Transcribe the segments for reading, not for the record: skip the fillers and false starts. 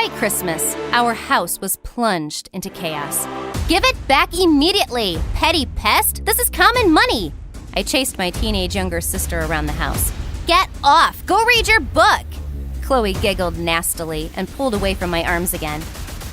White Christmas, our house was plunged into chaos. "Give it back immediately, petty pest! This is common money!" I chased my teenage younger sister around the house. "Get off! Go read your book!" Chloe giggled nastily and pulled away from my arms again.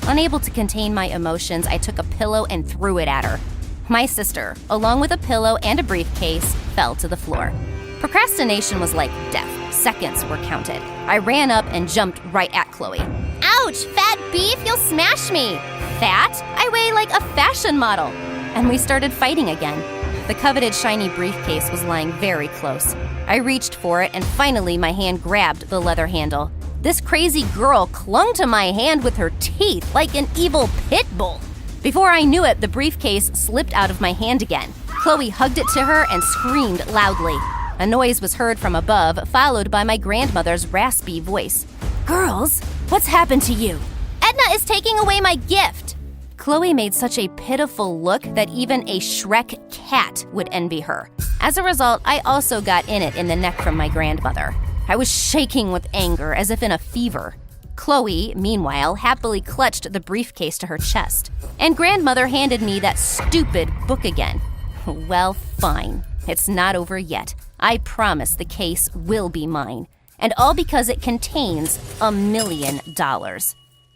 Unable to contain my emotions, I took a pillow and threw it at her. My sister, along with a pillow and a briefcase, fell to the floor. Procrastination was like death. Seconds were counted. I ran up and jumped right at Chloe. "Ouch, fat beef, you'll smash me!" "Fat? I weigh like a fashion model." And we started fighting again. The coveted shiny briefcase was lying very close. I reached for it and finally my hand grabbed the leather handle. This crazy girl clung to my hand with her teeth like an evil pit bull. Before I knew it, the briefcase slipped out of my hand again. Chloe hugged it to her and screamed loudly. A noise was heard from above, followed by my grandmother's raspy voice. "Girls, what's happened to you?" "Edna is taking away my gift." Chloe made such a pitiful look that even a Shrek cat would envy her. As a result, I also got in the neck from my grandmother. I was shaking with anger as if in a fever. Chloe, meanwhile, happily clutched the briefcase to her chest. And grandmother handed me that stupid book again. Well, fine. It's not over yet. I promise the case will be mine. And all because it contains $1 million.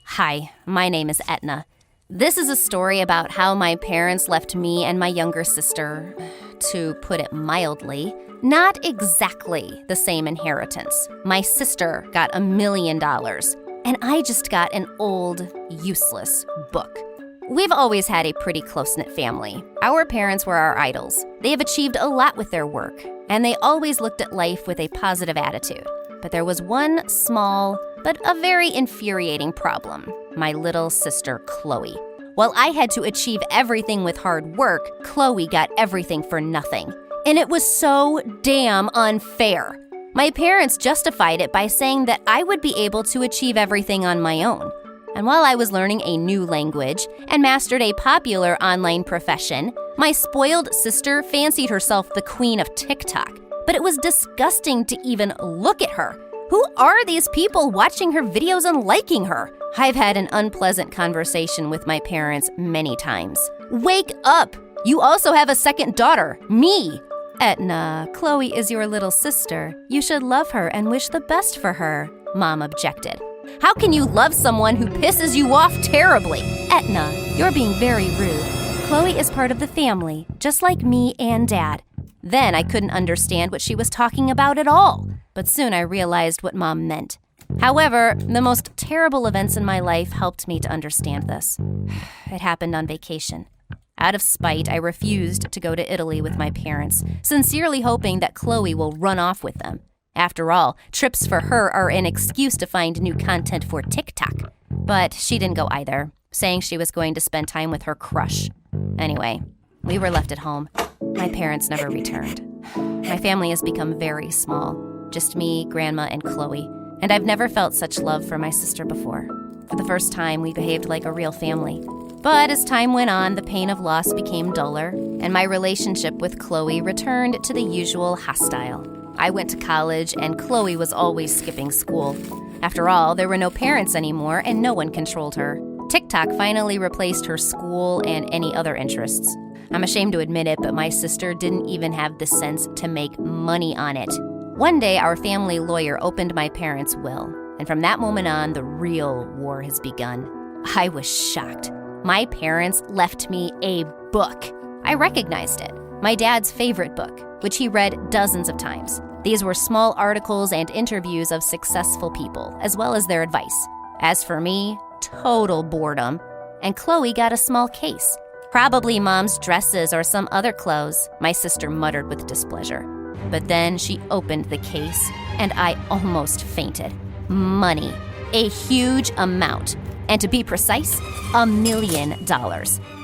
Hi, my name is Etna. This is a story about how my parents left me and my younger sister, to put it mildly, not exactly the same inheritance. My sister got $1 million, and I just got an old, useless book. We've always had a pretty close-knit family. Our parents were our idols. They have achieved a lot with their work, and they always looked at life with a positive attitude. But there was one small, but a very infuriating problem: my little sister, Chloe. While I had to achieve everything with hard work, Chloe got everything for nothing. And it was so damn unfair. My parents justified it by saying that I would be able to achieve everything on my own. And while I was learning a new language and mastered a popular online profession, my spoiled sister fancied herself the queen of TikTok. But it was disgusting to even look at her. Who are these people watching her videos and liking her? I've had an unpleasant conversation with my parents many times. Wake up! You also have a second daughter, me! Etna, Chloe is your little sister. You should love her and wish the best for her, Mom objected. How can you love someone who pisses you off terribly? Etna, you're being very rude. Chloe is part of the family, just like me and Dad. Then I couldn't understand what she was talking about at all, but soon I realized what Mom meant. However, the most terrible events in my life helped me to understand this. It happened on vacation. Out of spite, I refused to go to Italy with my parents, sincerely hoping that Chloe will run off with them. After all, trips for her are an excuse to find new content for TikTok. But she didn't go either, saying she was going to spend time with her crush. Anyway, we were left at home. My parents never returned. My family has become very small, just me, Grandma, and Chloe. And I've never felt such love for my sister before. For the first time, we behaved like a real family. But as time went on, the pain of loss became duller, and my relationship with Chloe returned to the usual hostile. I went to college, and Chloe was always skipping school. After all, there were no parents anymore, and no one controlled her. TikTok finally replaced her school and any other interests. I'm ashamed to admit it, but my sister didn't even have the sense to make money on it. One day, our family lawyer opened my parents' will, and from that moment on, the real war has begun. I was shocked. My parents left me a book. I recognized it. My dad's favorite book, which he read dozens of times. These were small articles and interviews of successful people, as well as their advice. As for me, total boredom. And Chloe got a small case. Probably Mom's dresses or some other clothes, my sister muttered with displeasure. But then she opened the case, and I almost fainted. Money. A huge amount. And to be precise, $1 million.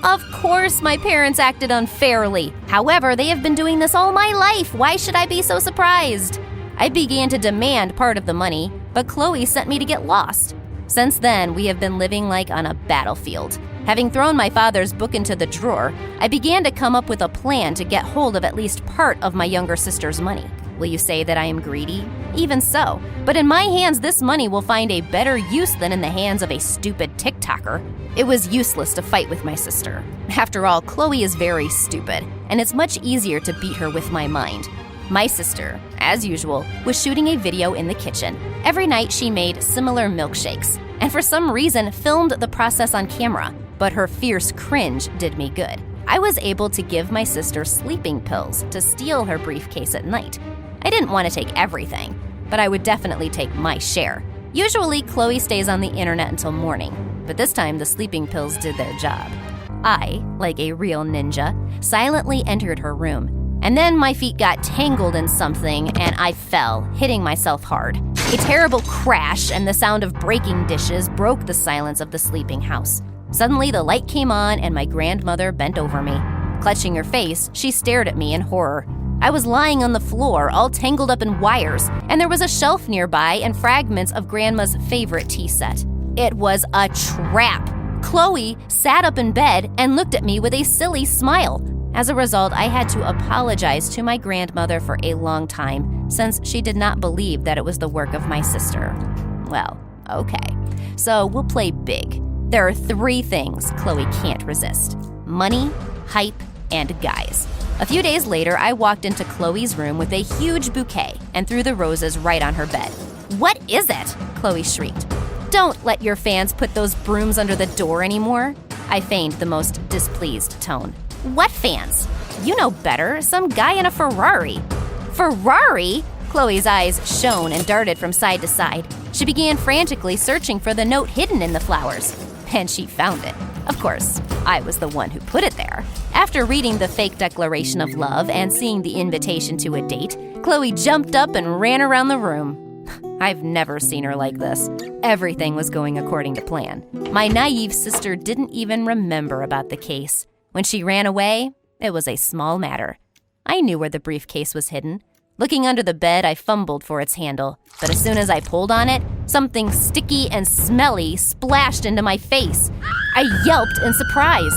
Of course, my parents acted unfairly. However, they have been doing this all my life. Why should I be so surprised? I began to demand part of the money, but Chloe sent me to get lost. Since then, we have been living like on a battlefield. Having thrown my father's book into the drawer, I began to come up with a plan to get hold of at least part of my younger sister's money. Will you say that I am greedy? Even so, but in my hands this money will find a better use than in the hands of a stupid TikToker. It was useless to fight with my sister. After all, Chloe is very stupid, and it's much easier to beat her with my mind. My sister, as usual, was shooting a video in the kitchen. Every night she made similar milkshakes, and for some reason filmed the process on camera, but her fierce cringe did me good. I was able to give my sister sleeping pills to steal her briefcase at night. I didn't want to take everything, but I would definitely take my share. Usually, Chloe stays on the internet until morning, but this time the sleeping pills did their job. I, like a real ninja, silently entered her room, and then my feet got tangled in something and I fell, hitting myself hard. A terrible crash and the sound of breaking dishes broke the silence of the sleeping house. Suddenly, the light came on and my grandmother bent over me. Clutching her face, she stared at me in horror. I was lying on the floor, all tangled up in wires, and there was a shelf nearby and fragments of Grandma's favorite tea set. It was a trap. Chloe sat up in bed and looked at me with a silly smile. As a result, I had to apologize to my grandmother for a long time, since she did not believe that it was the work of my sister. Well, okay. So we'll play big. There are 3 things Chloe can't resist: money, hype, and guys. A few days later, I walked into Chloe's room with a huge bouquet and threw the roses right on her bed. "What is it?" Chloe shrieked. "Don't let your fans put those brooms under the door anymore." I feigned the most displeased tone. "What fans? You know better, some guy in a Ferrari." "Ferrari?" Chloe's eyes shone and darted from side to side. She began frantically searching for the note hidden in the flowers. And she found it. Of course, I was the one who put it there. After reading the fake declaration of love and seeing the invitation to a date, Chloe jumped up and ran around the room. I've never seen her like this. Everything was going according to plan. My naive sister didn't even remember about the case. When she ran away, it was a small matter. I knew where the briefcase was hidden. Looking under the bed, I fumbled for its handle, but as soon as I pulled on it, something sticky and smelly splashed into my face. I yelped in surprise.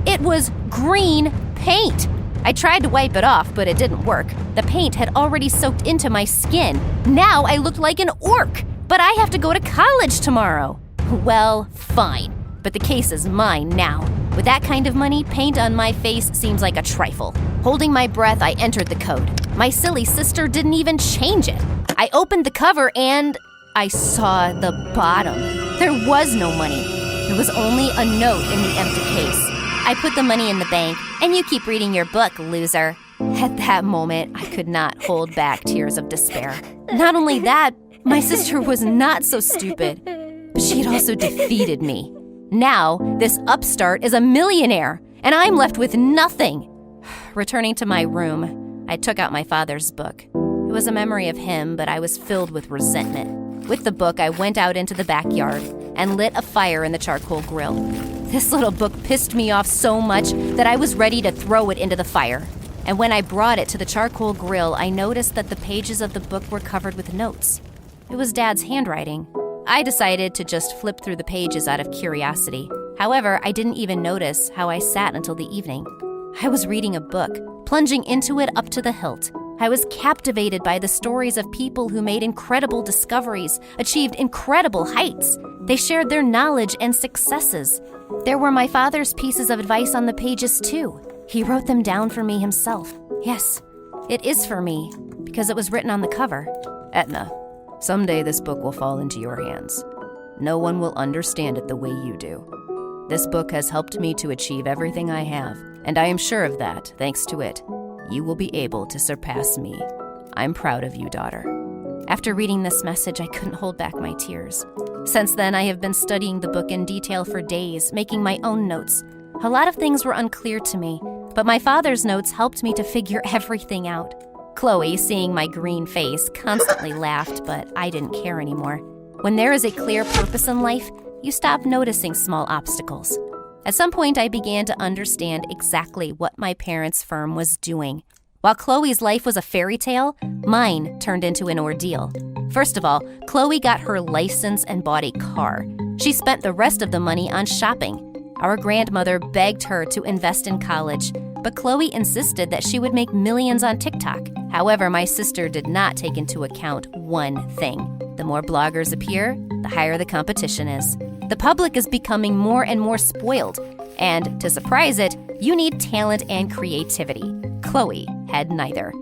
It was green paint. I tried to wipe it off, but it didn't work. The paint had already soaked into my skin. Now I looked like an orc, but I have to go to college tomorrow. Well, fine, but the case is mine now. With that kind of money, paint on my face seems like a trifle. Holding my breath, I entered the code. My silly sister didn't even change it. I opened the cover and I saw the bottom. There was no money. There was only a note in the empty case. I put the money in the bank, and you keep reading your book, loser. At that moment, I could not hold back tears of despair. Not only that, my sister was not so stupid, but she had also defeated me. Now, this upstart is a millionaire, and I'm left with nothing. Returning to my room, I took out my father's book. It was a memory of him, but I was filled with resentment. With the book, I went out into the backyard and lit a fire in the charcoal grill. This little book pissed me off so much that I was ready to throw it into the fire. And when I brought it to the charcoal grill, I noticed that the pages of the book were covered with notes. It was Dad's handwriting. I decided to just flip through the pages out of curiosity. However, I didn't even notice how I sat until the evening. I was reading a book, plunging into it up to the hilt. I was captivated by the stories of people who made incredible discoveries, achieved incredible heights. They shared their knowledge and successes. There were my father's pieces of advice on the pages too. He wrote them down for me himself. Yes, it is for me, because it was written on the cover. Etna, someday this book will fall into your hands. No one will understand it the way you do. This book has helped me to achieve everything I have, and I am sure of that, thanks to it. You will be able to surpass me. I'm proud of you, daughter. After reading this message, I couldn't hold back my tears. Since then, I have been studying the book in detail for days, making my own notes. A lot of things were unclear to me, but my father's notes helped me to figure everything out. Chloe, seeing my green face, constantly laughed, but I didn't care anymore. When there is a clear purpose in life, you stop noticing small obstacles. At some point, I began to understand exactly what my parents' firm was doing. While Chloe's life was a fairy tale, mine turned into an ordeal. First of all, Chloe got her license and bought a car. She spent the rest of the money on shopping. Our grandmother begged her to invest in college, but Chloe insisted that she would make millions on TikTok. However, my sister did not take into account one thing. The more bloggers appear, the higher the competition is. The public is becoming more and more spoiled, and to surprise it, you need talent and creativity. Chloe had neither.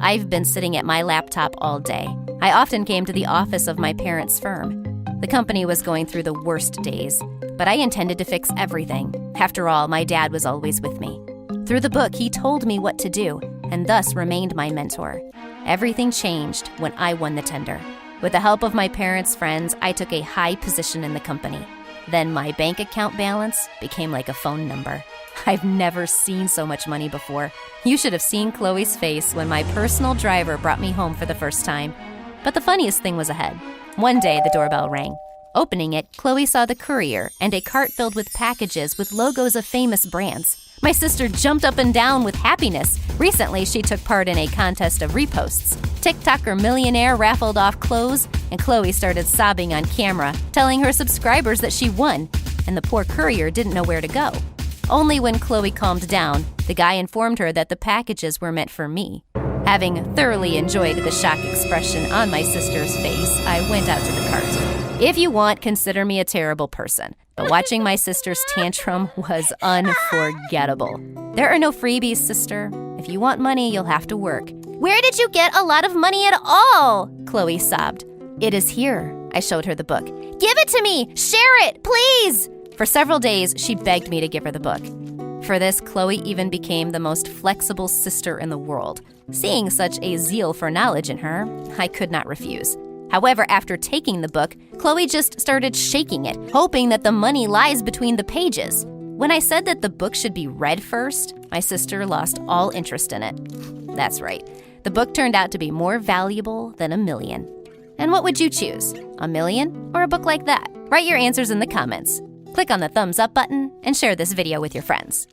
I've been sitting at my laptop all day. I often came to the office of my parents' firm. The company was going through the worst days, but I intended to fix everything. After all, my dad was always with me. Through the book, he told me what to do, and thus remained my mentor. Everything changed when I won the tender. With the help of my parents' friends, I took a high position in the company. Then my bank account balance became like a phone number. I've never seen so much money before. You should have seen Chloe's face when my personal driver brought me home for the first time. But the funniest thing was ahead. One day, the doorbell rang. Opening it, Chloe saw the courier and a cart filled with packages with logos of famous brands. My sister jumped up and down with happiness. Recently, she took part in a contest of reposts. TikToker millionaire raffled off clothes, and Chloe started sobbing on camera, telling her subscribers that she won, and the poor courier didn't know where to go. Only when Chloe calmed down, the guy informed her that the packages were meant for me. Having thoroughly enjoyed the shock expression on my sister's face, I went out to the cart. If you want, consider me a terrible person, but watching my sister's tantrum was unforgettable. There are no freebies, sister. If you want money, you'll have to work. Where did you get a lot of money at all? Chloe sobbed. It is here. I showed her the book. Give it to me! Share it, please! For several days, she begged me to give her the book. For this, Chloe even became the most flexible sister in the world. Seeing such a zeal for knowledge in her, I could not refuse. However, after taking the book, Chloe just started shaking it, hoping that the money lies between the pages. When I said that the book should be read first, my sister lost all interest in it. That's right. The book turned out to be more valuable than $1 million. And what would you choose? $1 million or a book like that? Write your answers in the comments. Click on the thumbs up button and share this video with your friends.